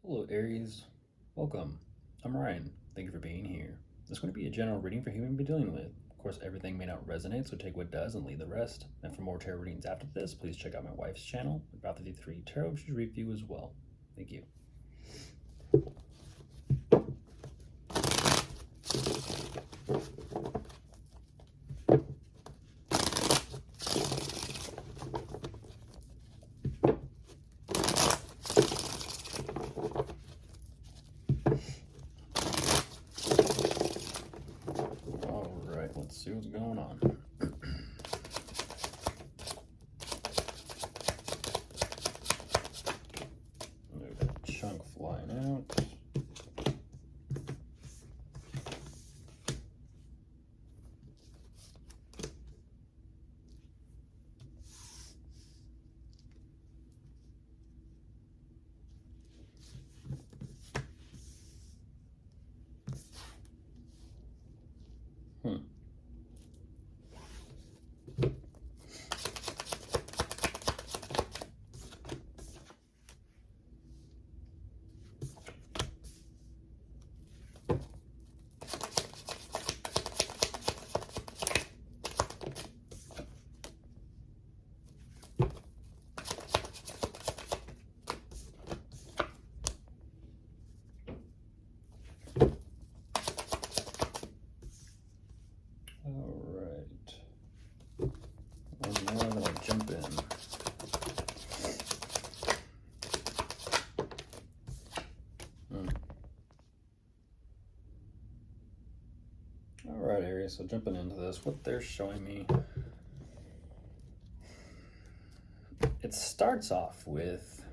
Hello, Aries. Welcome. I'm Ryan. Thank you for being here. This is going to be a general reading for human being dealing with. Of course, everything may not resonate, so take what does and leave the rest. And for more tarot readings after this, please check out my wife's channel, About 53 Tarot, which should review as well. Thank you. All right, let's see what's going on. Look at that chunk flying out. All right. One more, then I'll jump in. All right, Aries, so jumping into this, what they're showing me, it starts off with,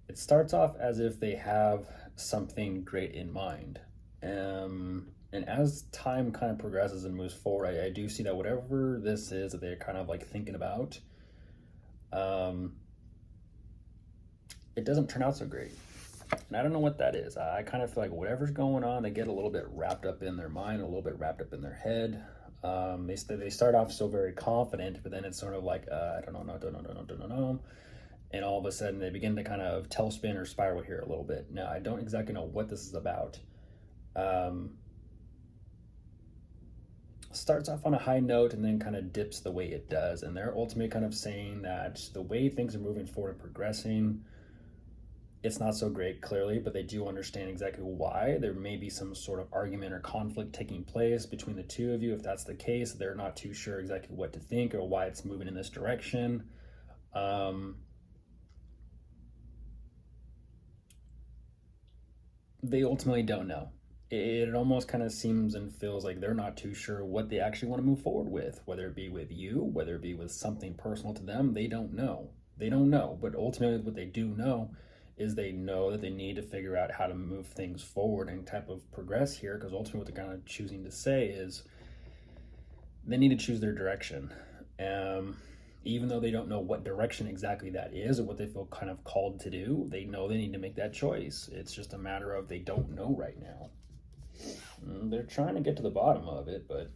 it starts off as if they have something great in mind. And as time kind of progresses and moves forward, I do see that whatever this is that they're kind of like thinking about, it doesn't turn out so great. And I don't know what that is. I kind of feel like whatever's going on, they get a little bit wrapped up in their mind, a little bit wrapped up in their head. They start off so very confident, but then it's sort of like, I don't know. And all of a sudden they begin to kind of tailspin or spiral here a little bit. Now, I don't exactly know what this is about. Starts off on a high note and then kind of dips the way it does. And they're ultimately kind of saying that the way things are moving forward and progressing, it's not so great, clearly, but they do understand exactly why. There may be some sort of argument or conflict taking place between the two of you. If that's the case, they're not too sure exactly what to think or why it's moving in this direction. They ultimately don't know. It almost kind of seems and feels like they're not too sure what they actually want to move forward with, whether it be with you, whether it be with something personal to them. They don't know. They don't know. But ultimately, what they do know is they know that they need to figure out how to move things forward and type of progress here, because ultimately what they're kind of choosing to say is they need to choose their direction. Even though they don't know what direction exactly that is or what they feel kind of called to do, they know they need to make that choice. It's just a matter of they don't know right now. They're trying to get to the bottom of it, but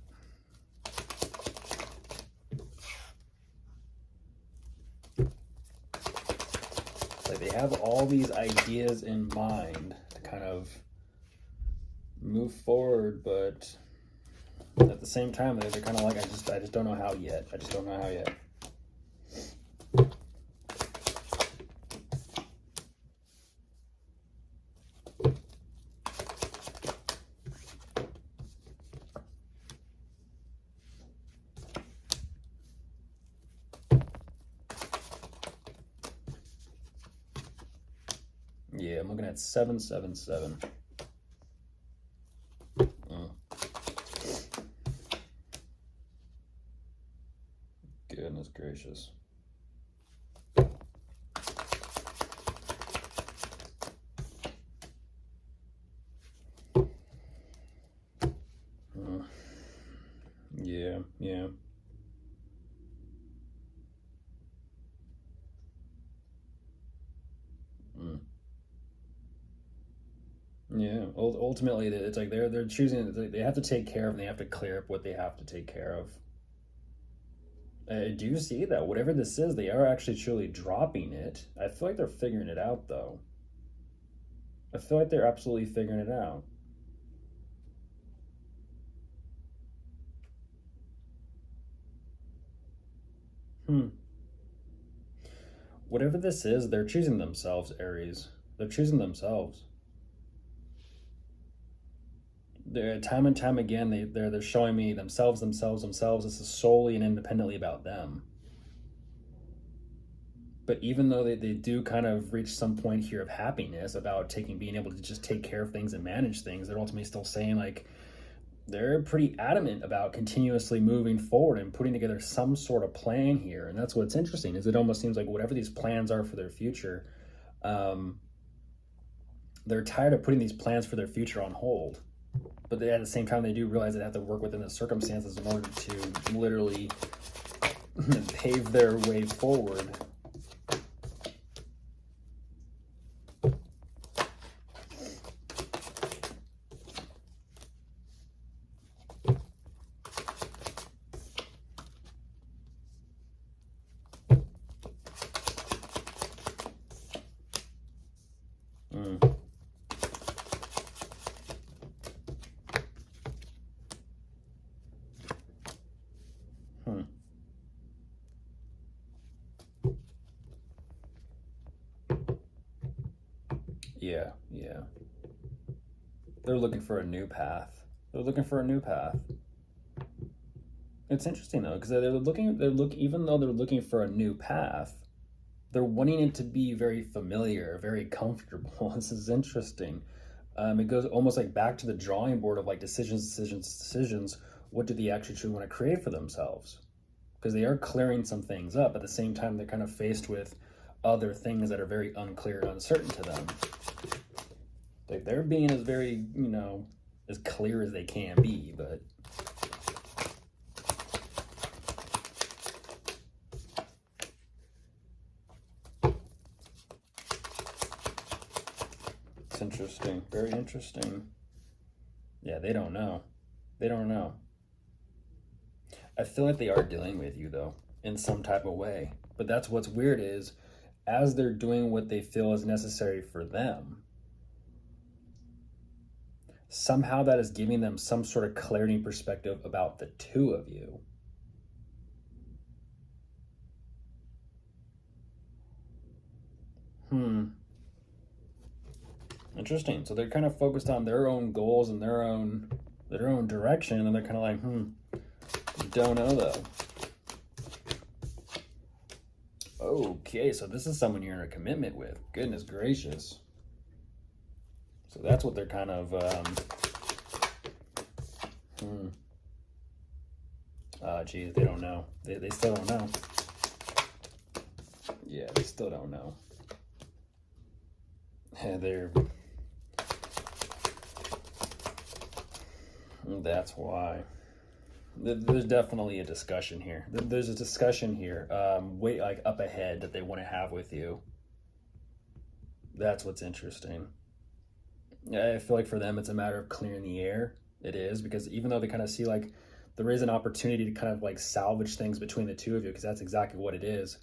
like they have all these ideas in mind to kind of move forward, but at the same time they're kind of like, I just don't know how yet. I just don't know how yet. Yeah, I'm looking at 777. Goodness gracious. Yeah, yeah. Yeah, ultimately, it's like they're choosing. They have to take care of, and they have to clear up what they have to take care of. Do you see that whatever this is, they are actually truly dropping it. I feel like they're figuring it out, though. I feel like they're absolutely figuring it out. Hmm. Whatever this is, they're choosing themselves, Aries. They're choosing themselves. They're, time and time again, they're showing me themselves, themselves, themselves. This is solely and independently about them. But even though they do kind of reach some point here of happiness about being able to just take care of things and manage things, they're ultimately still saying like they're pretty adamant about continuously moving forward and putting together some sort of plan here. And that's what's interesting, is it almost seems like whatever these plans are for their future, um, they're tired of putting these plans for their future on hold. But at the same time, they do realize they have to work within the circumstances in order to literally pave their way forward. Mm. Hmm. Yeah, yeah. They're looking for a new path. They're looking for a new path. It's interesting though, because even though they're looking for a new path, they're wanting it to be very familiar, very comfortable. This is interesting. It goes almost like back to the drawing board of like decisions. What do they actually truly want to create for themselves? Because they are clearing some things up. At the same time, they're kind of faced with other things that are very unclear and uncertain to them. Like they're being as very, as clear as they can be, but it's interesting. Very interesting. Yeah, they don't know. They don't know. I feel like they are dealing with you though, in some type of way. But that's what's weird is as they're doing what they feel is necessary for them, somehow that is giving them some sort of clarity and perspective about the two of you. Hmm. Interesting. So they're kind of focused on their own goals and their own direction, and they're kind of like, don't know though. Okay, so this is someone you're in a commitment with. Goodness gracious. So that's what they're kind of. Geez, they don't know. They still don't know. Yeah, they still don't know. They're. That's why. There's definitely a discussion here. There's a discussion here, way like up ahead that they want to have with you. That's what's interesting. I feel like for them, it's a matter of clearing the air. It is because even though they kind of see like there is an opportunity to kind of like salvage things between the two of you, because that's exactly what it is.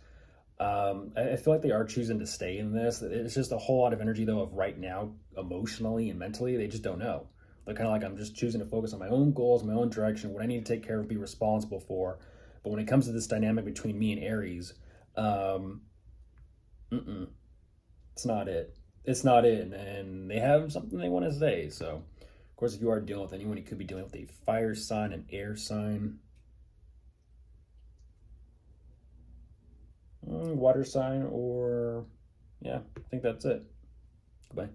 I feel like they are choosing to stay in this. It's just a whole lot of energy though of right now, emotionally and mentally, they just don't know. They're kind of like, I'm just choosing to focus on my own goals, my own direction, what I need to take care of, be responsible for. But when it comes to this dynamic between me and Aries, um, mm-mm, it's not it. It's not it, and they have something they want to say. So, of course, if you are dealing with anyone, you could be dealing with a fire sign, an air sign, water sign, or yeah, I think that's it. Goodbye.